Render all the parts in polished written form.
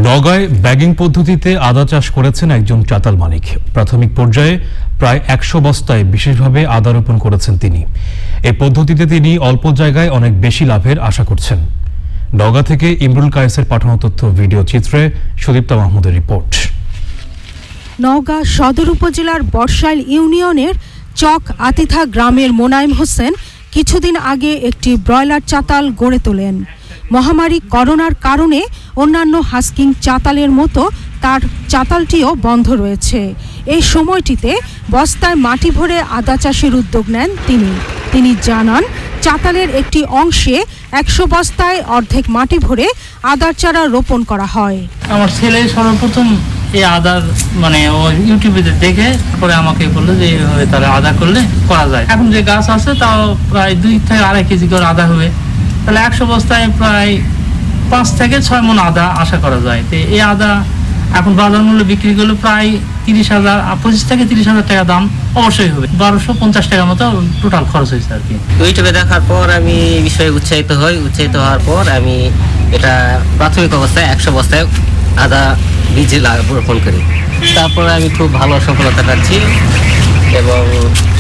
নওগাঁয় bagging পদ্ধতিতে আদা চাষ করেছেন একজন চাতাল মালিক। প্রাথমিক পর্যায়ে প্রায় ১০০ বস্তায় বিশেষভাবে আদা রোপণ করেছেন তিনি। এই পদ্ধতিতে তিনি অল্প জায়গায় অনেক বেশি লাভের আশা করছেন। নওগাঁ থেকে ইমরুল কায়েসের পাঠানো তথ্য ভিডিও চিত্রে সুদীপ্তা মাহমুদের রিপোর্ট। নওগাঁ সদর উপজেলার বর্ষাইল ইউনিয়নের চক আতিথা গ্রামের মোনায়েম হোসেন কিছুদিন আগে একটি ব্রয়লার চাতাল গড়ে তোলেন। মহামারী করোনার কারণে অন্যান্য হাস্কিং চাতালের মতো তার চাতালটিও বন্ধ রয়েছে। এই সময়টিতে বস্তায় মাটি ভরে আদা চাষের উদ্যোগ নেন তিনি জানান, চাতালের একটি অংশে ১০০ বস্তায় অর্ধেক মাটি ভরে আদার চারা রোপণ করা হয়। আমার ছেলে সর্বপ্রথম এই আদার ও ইউটিউবে দেখে পরে আমাকে বললো যে এইভাবে তারা আদা করলে করা যায়। এখন যে গাছ আছে তাও প্রায় ২ থেকে ২.৫ কেজি করে আদা হবে, তাহলে ১০০ বস্তায় প্রায় ৫ থেকে ৬ মণ আদা আশা করা যায়। তো এই আদা এখন বাজার মূল্য বিক্রি করলে প্রায় ৩০,০০০, ২৫ থেকে ৩০,০০০ টাকা দাম অবশ্যই হবে। ১২৫০ টাকার মতো টোটাল খরচ হয়েছে আর কি। ইউটিউবে দেখার পর আমি এই বিষয়ে উৎসাহিত হওয়ার পর আমি এটা প্রাথমিক অবস্থায় ১০০ বস্তায় আদা বীজ রোপণ করি। তারপরে আমি খুব ভালো সফলতা পাচ্ছি এবং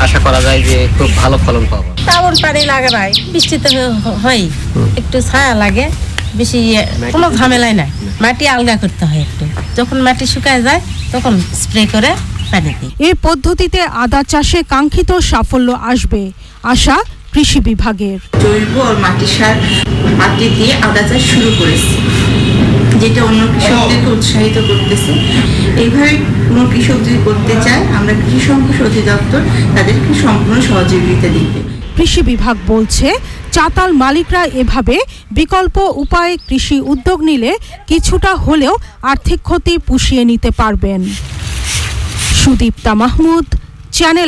আশা করা যায় যে খুব ভালো ফলন পাবো। তেমন পানি লাগে নাই, বৃষ্টিতে হয় একটু ছায়া লাগে, বেশি কোনো ঝামেলাই নাই। মাটি আলগা করতে হয় একটু, যখন মাটি শুকায় যায় তখন স্প্রে করে পানি দিই। এই পদ্ধতিতে আদা চাষে কাঙ্ক্ষিত সাফল্য আসবে আশা কৃষি বিভাগের। জৈব আর মাটি সার মাটি দিয়ে আদা চাষ শুরু করেছি, যেটা অন্য কৃষকদেরকে উৎসাহিত করতেছে। এইভাবে কোনো কৃষক যদি করতে চায়, আমরা কৃষি সম্পদ অধিদপ্তর তাদেরকে সম্পূর্ণ সহযোগিতা দিবে। কৃষি বিভাগ বলছে, চাতাল মালিকরা এভাবে বিকল্প উপায়ে কৃষি উদ্যোগ নিলে কিছুটা হলেও আর্থিক ক্ষতি পুষিয়ে নিতে পারবেন। সুদীপ্তা মাহমুদ, চ্যানেল।